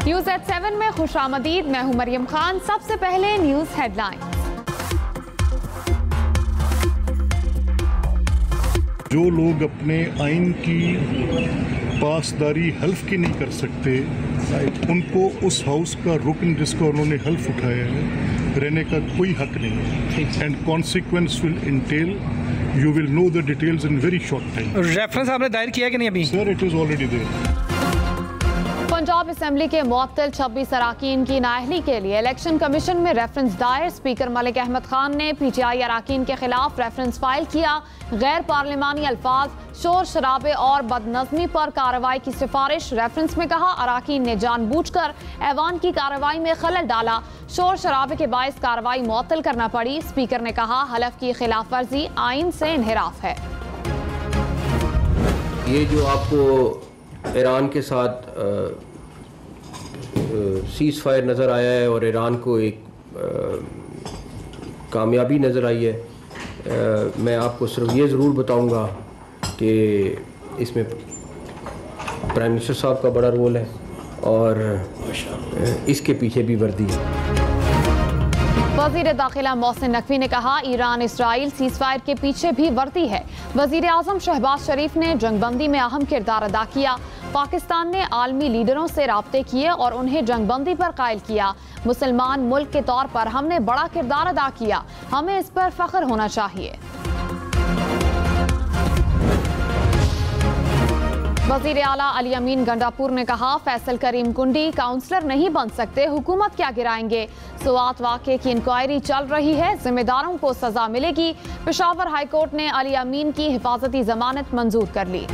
News eight 7 में खुशामदीद। मैं हूं मरियम खान। सबसे पहले न्यूज़ हेडलाइंस। जो लोग अपने आइन की पासदारी हल्फ की नहीं कर सकते, उनको उस हाउस का रुकन जिसका उन्होंने हल्फ उठाया है रहने का कोई हक नहीं है। And consequence will entail, you will know the details in very short time. Reference आपने दायर किया कि नहीं अभी? Sir, it is already there. Punjab assembly के मुअत्तल 26 अराकीन की नाअहली के लिए इलेक्शन कमीशन में रेफरेंस दायर। स्पीकर मलिक अहमद खान ने PTI अराकीन के खिलाफ रेफरेंस फाइल किया। गैर पार्लिमानी अल्फाज, शोर शराबे और बदनज़मी पर कार्रवाई की सिफारिश। रेफरेंस में कहा, अराकीन ने जानबूझकर ऐवान की कार्रवाई में खलल डाला। शोर शराबे के बायस कार्रवाई मुअत्तल करना पड़ी। स्पीकर ने कहा, हलफ की खिलाफ वर्जी आइन से इन्हिराफ है। ये जो आपको ईरान के साथ सीज़ फायर नज़र आया है और ईरान को एक कामयाबी नज़र आई है, मैं आपको सिर्फ ये ज़रूर बताऊंगा कि इसमें प्राइम मिनिस्टर साहब का बड़ा रोल है और इसके पीछे भी वर्दी है। वज़ीर दाखिला मोहसिन नकवी ने कहा, ईरान इसराइल सीज़ फायर के पीछे भी वर्दी है। वज़ीर आज़म शहबाज शरीफ ने जंगबंदी में अहम किरदार अदा किया। पाकिस्तान ने आलमी लीडरों से राब्ते किए और उन्हें जंगबंदी पर कायल किया। मुसलमान मुल्क के तौर पर हमने बड़ा किरदार अदा किया, हमें इस पर फख्र होना चाहिए। वज़ीर आला अली अमीन गंडापुर ने कहा, फैसल करीम कुंडी काउंसलर नहीं बन सकते, हुकूमत क्या गिराएंगे। सुवात वाक़े की इंक्वायरी चल रही है, जिम्मेदारों को सजा मिलेगी। पेशावर हाईकोर्ट ने अली अमीन की हिफाजती जमानत मंजूर कर ली।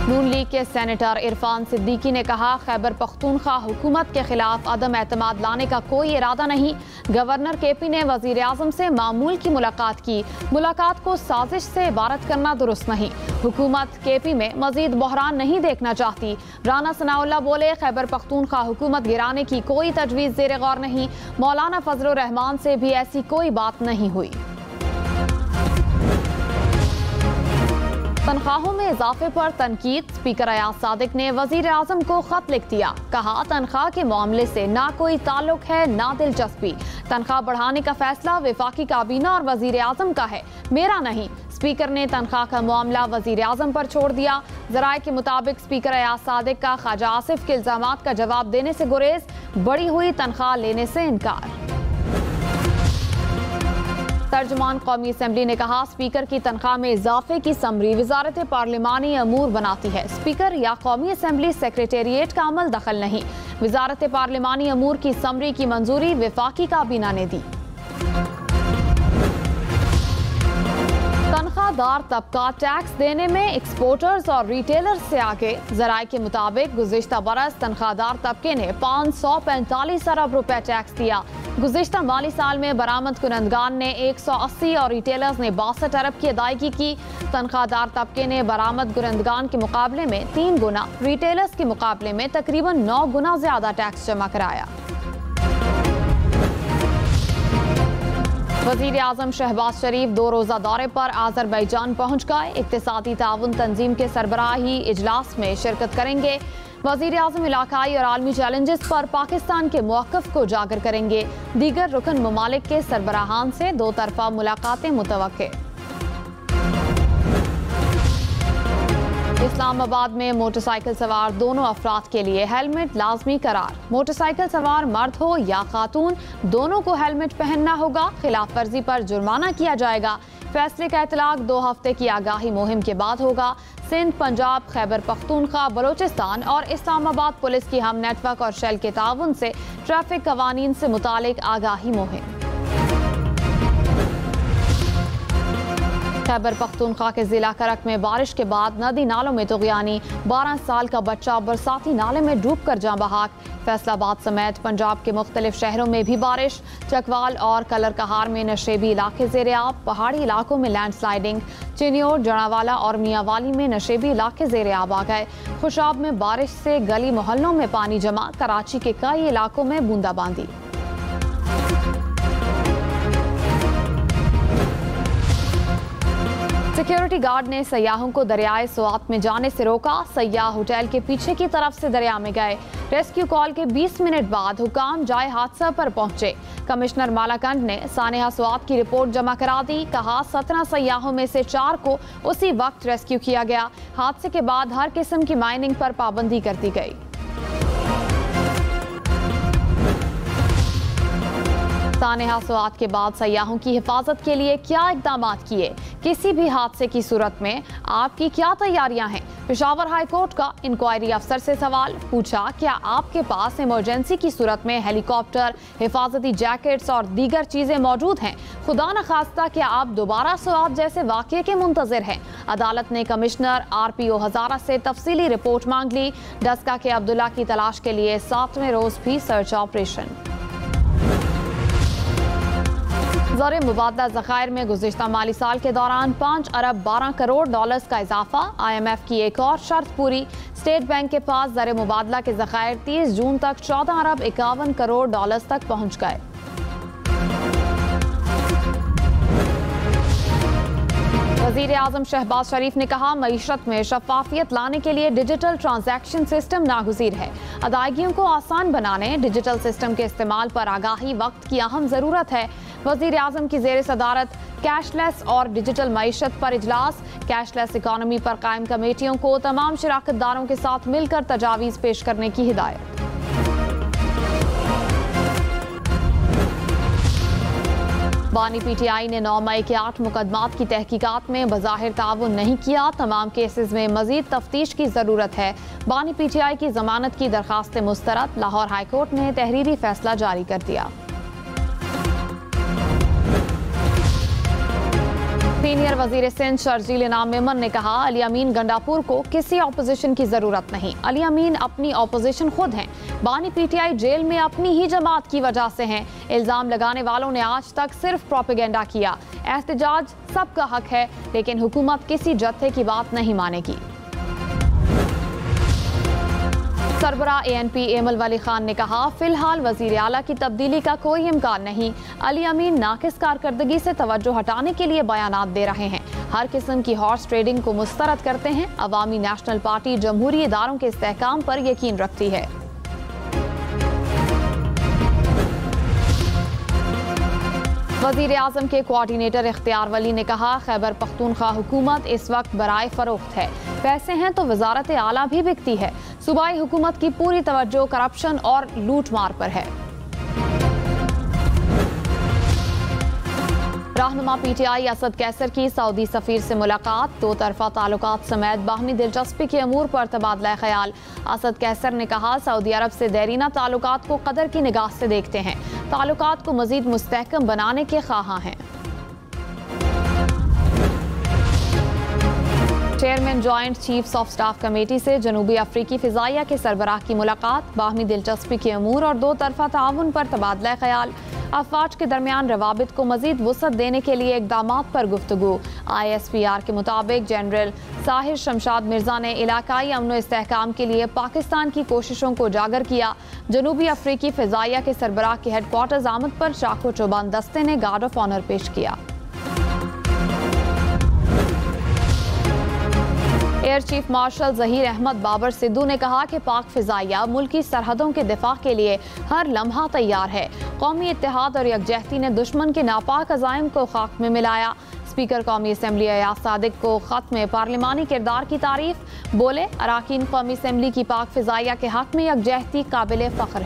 नून लीग के सेनेटर इरफान सिद्दीकी ने कहा, खैबर पख्तूनख्वा हुकूमत के खिलाफ अदम एतमाद लाने का कोई इरादा नहीं। गवर्नर KP ने वज़ीर आज़म से मामूल की मुलाकात की। मुलाकात को साजिश से इबारत करना दुरुस्त नहीं। हुकूमत KP में मजीद बहरान नहीं देखना चाहती। राना सनाउल्लाह बोले, खैबर पख्तूनख्वा हुकूमत गिराने की कोई तजवीज़ ज़ेरे गौर नहीं। मौलाना फजलुर रहमान से भी ऐसी कोई बात नहीं हुई। तनख्वाहों में इजाफे पर तनकीद। स्पीकर अयाज सादिक ने वजीर आजम को खत लिख दिया। कहा, तनख्वाह के मामले से ना कोई ताल्लुक है ना दिलचस्पी। तनख्वाह बढ़ाने का फैसला वफाकी काबीना और वजीर आजम का है, मेरा नहीं। स्पीकर ने तनख्वाह का मामला वजीर आजम पर छोड़ दिया। जराये के मुताबिक स्पीकर अयाज सादिक का ख्वाजा आसिफ के इल्जामात का जवाब देने से गुरेज, बढ़ी हुई तनख्वाह लेने से इनकार। तर्जुमान कौमी असम्बली ने कहा, स्पीकर की तनख्वाह में इजाफे की समरी वजारत पार्लिमानी अमूर बनाती है। स्पीकर या कौमी असम्बली सेक्रेटेरिएट का अमल दखल नहीं। वजारत पार्लिमानी अमूर की समरी की मंजूरी वफाकी काबीना ने दी। तनख्वाहदार तबका टैक्स देने में एक्सपोर्टर्स और रिटेलर्स से आगे। जराये के मुताबिक गुज़िश्ता बरस तनख्वाहदार तबके ने 545 अरब रुपए टैक्स दिया। गुज़िश्ता माली साल में बरामद कुनंदगान ने 180 और रिटेलर्स ने 62 अरब की अदायगी की। तनख्वाहदार तबके ने बरामद कुनंदगान के मुकाबले में 3 गुना, रिटेलर्स के मुकाबले में तकरीबन 9 गुना ज्यादा टैक्स जमा कराया। वज़ीर आज़म शहबाज शरीफ 2 रोज़ा दौरे पर आज़रबाईजान पहुँच गए। इक़्तिसादी ताउन तंजीम के सरबराही इजलास में शिरकत करेंगे। वज़ीर आज़म इलाकाई और आलमी चैलेंजेस पर पाकिस्तान के मौक़िफ़ को उजागर करेंगे। दीगर रुकन ममालिक के सरबराहान से 2 तरफ़ा मुलाकातें मुतवक्के। इस्लामाबाद में मोटरसाइकिल सवार दोनों अफराद के लिए हेलमेट लाजमी करार। मोटरसाइकिल सवार मर्द हो या खातून, दोनों को हेलमेट पहनना होगा। खिलाफ वर्जी पर जुर्माना किया जाएगा। फैसले का इतलाक 2 हफ्ते की आगाही मुहिम के बाद होगा। सिंध, पंजाब, खैबर पख्तूनख्वा, बलोचिस्तान और इस्लामाबाद पुलिस की हम नेटवर्क और शेल के ताउन से ट्रैफिक कवानीन से मुतालिक आगाही मुहिम। खैबर पख्तूनख्वा के जिला करक में बारिश के बाद नदी नालों में तुग़यानी। 12 साल का बच्चा बरसाती नाले में डूबकर जाँ बहाक। फैसलाबाद समेत पंजाब के मुख्तलिफ शहरों में भी बारिश। चकवाल और कलर कहार में नशेबी इलाके ज़ेर-ए-आब। पहाड़ी इलाकों में लैंडस्लाइडिंग। चिन्योर, जड़ावाला और मियांवाली में नशेबी इलाके ज़ेर-ए-आब आ गए। खुशाब में बारिश से गली मोहल्लों में पानी जमा। कराची के कई इलाकों में बूंदाबांदी। सिक्योरिटी गार्ड ने सयाहों को दरियाए स्वात में जाने से रोका। सयाह होटल के पीछे की तरफ से दरिया में गए। रेस्क्यू कॉल के 20 मिनट बाद हुकाम जाए हादसा पर पहुंचे। कमिश्नर मालाकंड ने सानेहा स्वात की रिपोर्ट जमा करा दी। कहा 17 सयाहों में से 4 को उसी वक्त रेस्क्यू किया गया। हादसे के बाद हर किस्म की माइनिंग पर पाबंदी कर दी गई। सानेहा स्वात के बाद सयाहों की हिफाजत के लिए क्या इकदाम किए, किसी भी हादसे की सूरत में आपकी क्या तैयारियां हैं। पेशावर हाई कोर्ट का इंक्वायरी अफसर से सवाल पूछा, क्या आपके पास इमरजेंसी की सूरत में हेलीकॉप्टर, हिफाजती जैकेट्स और दीगर चीजें मौजूद हैं। खुदा न खास्ता क्या आप दोबारा स्वात जैसे वाकये के मुंतजिर हैं। अदालत ने कमिश्नर RPO हजारा से तफसीली रिपोर्ट मांग ली। डस्का के अब्दुल्ला की तलाश के लिए 7वें रोज भी सर्च ऑपरेशन। ज़र मुबादला ज़खायर में गुज़िश्ता माली साल के दौरान 5 अरब 12 करोड़ डॉलर्स का इजाफा। IMF की एक और शर्त पूरी। स्टेट बैंक के पास ज़र मुबादला के ज़खायर 30 जून तक 14 अरब 51 करोड़ डॉलर्स तक पहुंच गए। वज़ीर आज़म शहबाज शरीफ ने कहा, मईशत में शफाफियत लाने के लिए डिजिटल ट्रांजैक्शन सिस्टम नागुज़ीर है। अदायगियों को आसान बनाने डिजिटल सिस्टम के इस्तेमाल पर आगाही वक्त की अहम ज़रूरत है। वज़ीर आज़म की ज़ेर सदारत कैशलेस और डिजिटल मईशत पर इजलास। कैशलेस इकॉनमी पर कायम कमेटियों को तमाम शराकतदारों के साथ मिलकर तजावीज़ पेश करने की हिदायत। बानी PTI ने 9 मई के 8 मुकदमात की तहकीकात में बज़ाहिर ताउन नहीं किया। तमाम केसेस में मजीद तफ्तीश की ज़रूरत है। बानी PTI की जमानत की दरखास्त मुस्तरद। लाहौर हाई कोर्ट ने तहरीरी फैसला जारी कर दिया। सीनियर वजीर सिंध शर्जील इनाम मेमन ने कहा, अली अमीन गंडापुर को किसी ऑपोजिशन की जरूरत नहीं। अली अमीन अपनी ऑपोजिशन खुद हैं। बानी PTI जेल में अपनी ही जमात की वजह से हैं। इल्जाम लगाने वालों ने आज तक सिर्फ प्रोपेगेंडा किया। एहतजाज सबका हक है, लेकिन हुकूमत किसी जत्थे की बात नहीं मानेगी। सरबरा ANP एमल वली खान ने कहा, फिलहाल वजीर आला की तब्दीली का कोई इम्कान नहीं। अली अमीन नाकिस कारकर्दगी से तवज्जो हटाने के लिए बयानात दे रहे हैं। हर किस्म की हॉर्स ट्रेडिंग को मुस्तरद करते हैं। अवामी नेशनल पार्टी जमहूरी इदारों के इस्तेहकाम पर यकीन रखती है। वज़ीर आज़म के कोऑर्डिनेटर इख्तियार वली ने कहा, खैबर पख्तूनख्वा हुकूमत इस वक्त बराए फरोख्त है। पैसे हैं तो वजारत आला भी बिकती है। सूबाई हुकूमत की पूरी तवज्जो करप्शन और लूट मार पर है। रहनुमा PTI असद कैसर की सऊदी सफीर से मुलाकात। 2 तरफा ताल्लुकात समेत बाहमी दिलचस्पी के अमूर पर तबादला ख्याल। असद कैसर ने कहा, सऊदी अरब से देरीना ताल्लुकात को कदर की निगाह से देखते हैं। ताल्लुकात को मजीद मुस्तहकम बनाने के ख्वाहां हैं। Chairman joint chiefs of staff committee से जनूबी अफ्रीकी फिजाइया के सरबराह की मुलाकात। बाहमी दिलचस्पी के अमूर और 2 तरफा ताउन पर तबादला ख्याल। अफवाज के दरमियान रवाबित को मजीद वुसअत देने के लिए इकदामात पर गुफ्तगू। ISPR के मुताबिक जनरल साहिर शमशाद मिर्जा ने इलाकाई अमन इस्तेहकाम के लिए पाकिस्तान की कोशिशों को उजागर किया। जनूबी अफ्रीकी फिजाइया के सरबराह के हेडक्वार्टर्स आमद पर चाको चौबान दस्ते ने गार्ड ऑफ ऑनर पेश किया। Air chief marshal Zaheer Ahmed Babar Sidhu ने कहा कि पाक फिजाइया मुल्की सरहदों के दिफा के लिए हर लम्हा तैयार है। कौमी इत्तेहाद और यकजहती ने दुश्मन के नापाक अज़ाइम को खाक में मिलाया। स्पीकर कौमी असम्बली अयाज सादिक को खत में पार्लिमानी किरदार की तारीफ। बोले, अराकीन कौमी असम्बली की पाक फिजाइया के हक में यकजहती काबिल फ़ख्र है।